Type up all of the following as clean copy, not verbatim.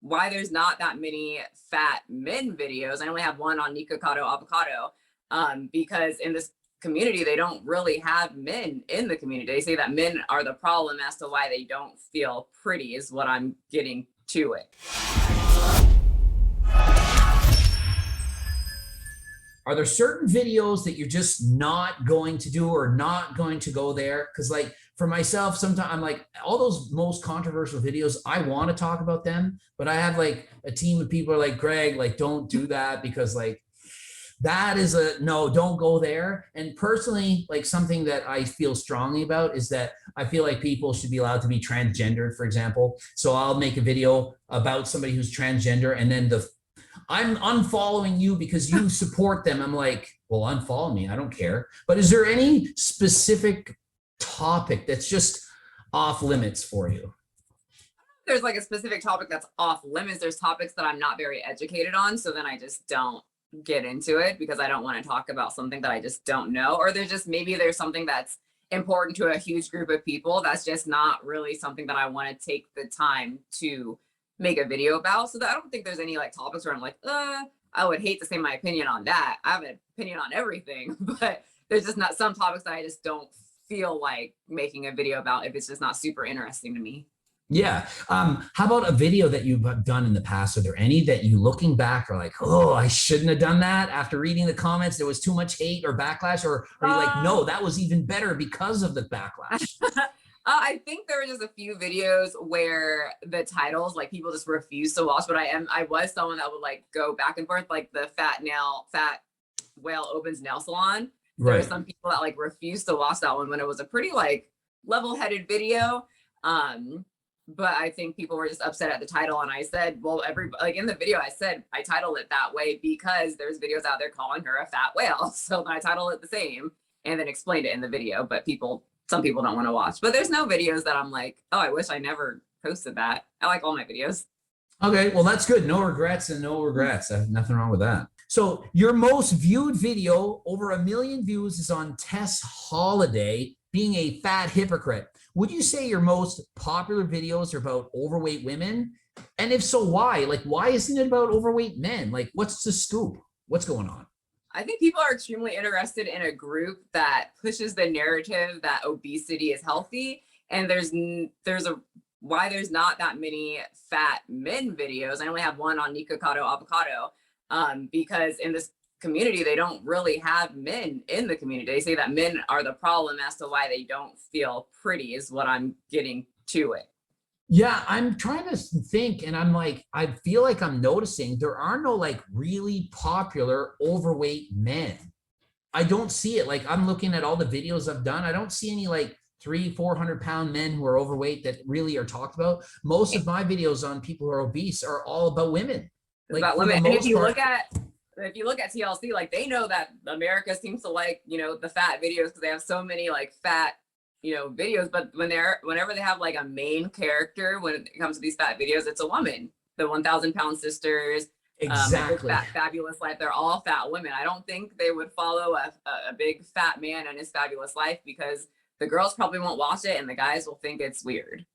why there's not that many fat men videos. I only have one on Nikocado Avocado, because in this community, they don't really have men in the community. They say that men are the problem as to why they don't feel pretty is what I'm getting to it. Are there certain videos that you're just not going to do or not going to go there? Because like for myself, sometimes I'm like, all those most controversial videos, I want to talk about them, but I have like a team of people are like, Greg, like, don't do that because like that is a no, don't go there. And personally, like something that I feel strongly about is that I feel like people should be allowed to be transgendered, for example. So I'll make a video about somebody who's transgender, and then I'm unfollowing you because you support them. I'm like, well, unfollow me. I don't care. But is there any specific topic that's just off limits for you? There's like a specific topic that's off limits. There's topics that I'm not very educated on. So then I just don't get into it because I don't want to talk about something that I just don't know. Or there's something that's important to a huge group of people. That's just not really something that I want to take the time to make a video about. So that I don't think there's any like topics where I'm like, I would hate to say my opinion on that. I have an opinion on everything, but there's just not some topics that I just don't feel like making a video about if it's just not super interesting to me. Yeah. How about a video that you've done in the past? Are there any that you looking back are like, oh, I shouldn't have done that after reading the comments, there was too much hate or backlash? Or are you like, no, that was even better because of the backlash? I think there were just a few videos where the titles, like people just refuse to watch, but I was someone that would like go back and forth, like the fat whale opens nail salon. There were some people that like refused to watch that one when it was a pretty like level-headed video. But I think people were just upset at the title. And I said, well, like in the video, I said, I titled it that way because there's videos out there calling her a fat whale. So then I titled it the same and then explained it in the video, but some people don't want to watch, but there's no videos that I'm like, oh, I wish I never posted that. I like all my videos. Okay, well, that's good. No regrets and no regrets. Nothing wrong with that. So your most viewed video, over 1 million views, is on Tess Holiday being a fat hypocrite. Would you say your most popular videos are about overweight women? And if so, why? Like, why isn't it about overweight men? Like, what's the scoop? What's going on? I think people are extremely interested in a group that pushes the narrative that obesity is healthy. And why there's not that many fat men videos. I only have one on Nikocado Avocado, because in this community, they don't really have men in the community. They say that men are the problem as to why they don't feel pretty is what I'm getting to it. Yeah, I'm trying to think, and I'm like, I feel like I'm noticing there are no like really popular overweight men. I don't see it. Like I'm looking at all the videos I've done. I don't see any like 300-400 pound men who are overweight that really are talked about. Most of my videos on people who are obese are all about women. Like about women. And if you look at TLC, like they know that America seems to like, the fat videos because they have so many like fat videos, but whenever they have like a main character, when it comes to these fat videos, it's a woman. The 1,000 Pound Sisters, exactly. Fabulous Life, they're all fat women. I don't think they would follow a big fat man and his fabulous life because the girls probably won't watch it and the guys will think it's weird.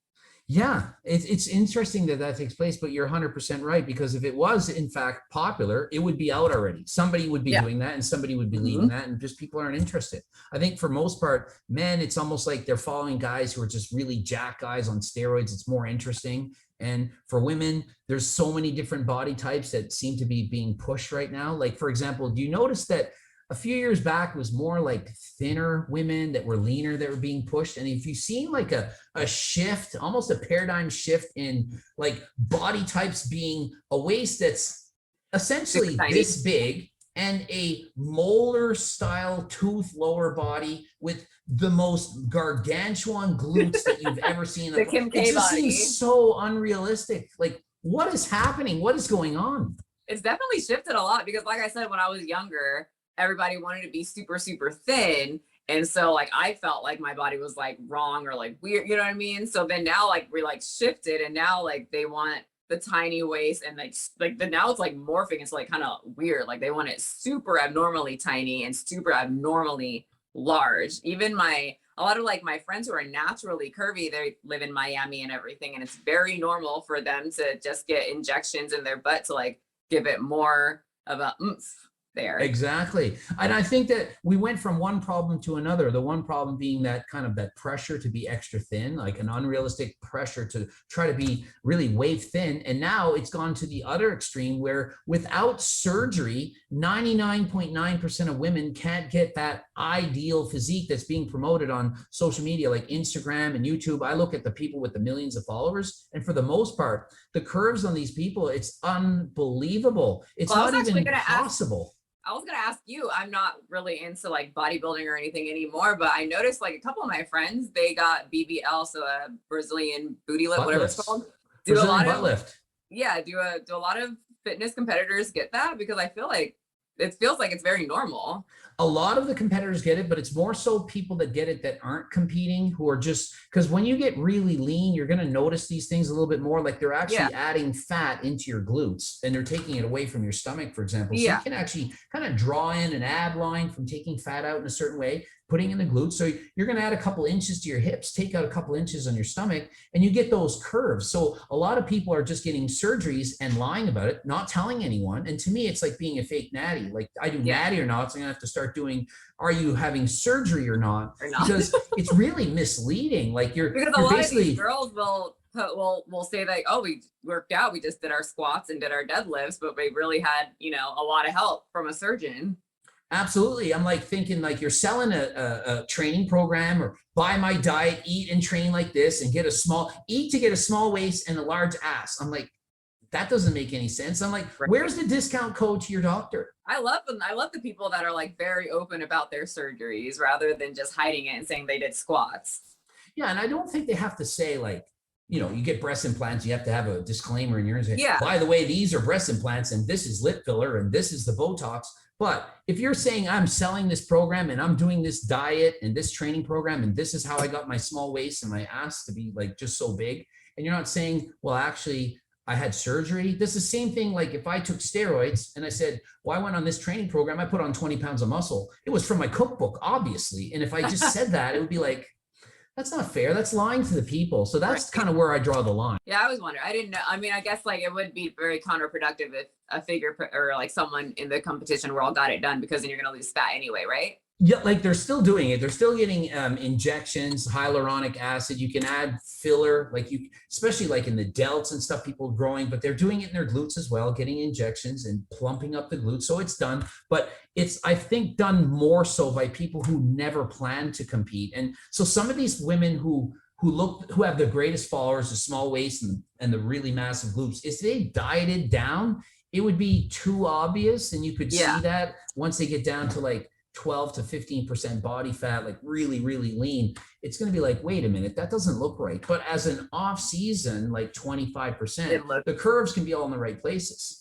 Yeah, it's interesting that takes place, but you're 100% right, because if it was in fact popular, it would be out already. Somebody would be doing that and somebody would be leading that, and just people aren't interested. I think for most part, men, it's almost like they're following guys who are just really jack guys on steroids. It's more interesting. And for women, there's so many different body types that seem to be being pushed right now. Like, for example, do you notice that a few years back, it was more like thinner women that were leaner that were being pushed? And if you've seen like a shift, almost a paradigm shift in like body types being a waist that's essentially this big and a molar style tooth lower body with the most gargantuan glutes that you've ever seen. The Kim K it just body seems so unrealistic. Like, what is happening? What is going on? It's definitely shifted a lot because, like I said, when I was younger, everybody wanted to be super, super thin. And so like, I felt like my body was like wrong or like weird, you know what I mean? So then now like we're like shifted and now like they want the tiny waist and now it's like morphing. It's like kind of weird. Like they want it super abnormally tiny and super abnormally large. Even a a lot of like my friends who are naturally curvy, they live in Miami and everything, and it's very normal for them to just get injections in their butt to like give it more of a oomph there. Exactly. And I think that we went from one problem to another. The one problem being that kind of that pressure to be extra thin, like an unrealistic pressure to try to be really wave thin. And now it's gone to the other extreme where without surgery, 99.9% of women can't get that ideal physique that's being promoted on social media like Instagram and YouTube. I look at the people with the millions of followers, and for the most part, the curves on these people, it's unbelievable. It's not even possible. I was gonna ask you, I'm not really into like bodybuilding or anything anymore, but I noticed like a couple of my friends, they got BBL, so a Brazilian booty lift, whatever it's called. Do Brazilian a lot butt lift. Yeah, do a lot of fitness competitors get that? Because I feel like it feels like it's very normal. A lot of the competitors get it, but it's more so people that get it that aren't competing, who are just, because when you get really lean, you're going to notice these things a little bit more. Like they're actually adding fat into your glutes and they're taking it away from your stomach, for example. So you can actually kind of draw in an ab line from taking fat out in a certain way, putting in the glutes. So you're going to add a couple inches to your hips, take out a couple inches on your stomach, and you get those curves. So a lot of people are just getting surgeries and lying about it, not telling anyone. And to me, it's like being a fake natty. Like I do natty or not, so I'm going to have to start doing, are you having surgery or not? Because it's really misleading. Like because a lot of these girls will say that, oh, we worked out, we just did our squats and did our deadlifts, but we really had, you know, a lot of help from a surgeon. Absolutely. I'm like thinking like you're selling a training program, or buy my diet, eat and train like this and eat to get a small waist and a large ass. I'm like, that doesn't make any sense. I'm like, where's the discount code to your doctor? I love them. I love the people that are like very open about their surgeries rather than just hiding it and saying they did squats. Yeah. And I don't think they have to say like, you know, you get breast implants, you have to have a disclaimer in yours. By the way, these are breast implants and this is lip filler and this is the Botox. But if you're saying I'm selling this program and I'm doing this diet and this training program and this is how I got my small waist and my ass to be like just so big, and you're not saying, well, actually, I had surgery. That's the same thing. Like if I took steroids and I said, well, I went on this training program, I put on 20 pounds of muscle. It was from my cookbook, obviously. And if I just said that, it would be like, that's not fair. That's lying to the people. So that's kind of where I draw the line. Yeah, I always wonder. I didn't know. I mean, I guess like it would be very counterproductive if a figure or like someone in the competition world got it done, because then you're going to lose fat anyway, right? Yeah, like they're still doing it. They're still getting injections, hyaluronic acid. You can add filler, like you, especially like in the delts and stuff, people growing, but they're doing it in their glutes as well, getting injections and plumping up the glutes. So it's done, but it's, I think, done more so by people who never plan to compete. And so some of these women who have the greatest followers, the small waist and the really massive glutes, if they dieted down, it would be too obvious. And you could see that once they get down to like 12 to 15% body fat, like really, really lean, it's going to be like, wait a minute, that doesn't look right. But as an off season, like 25%, the curves can be all in the right places.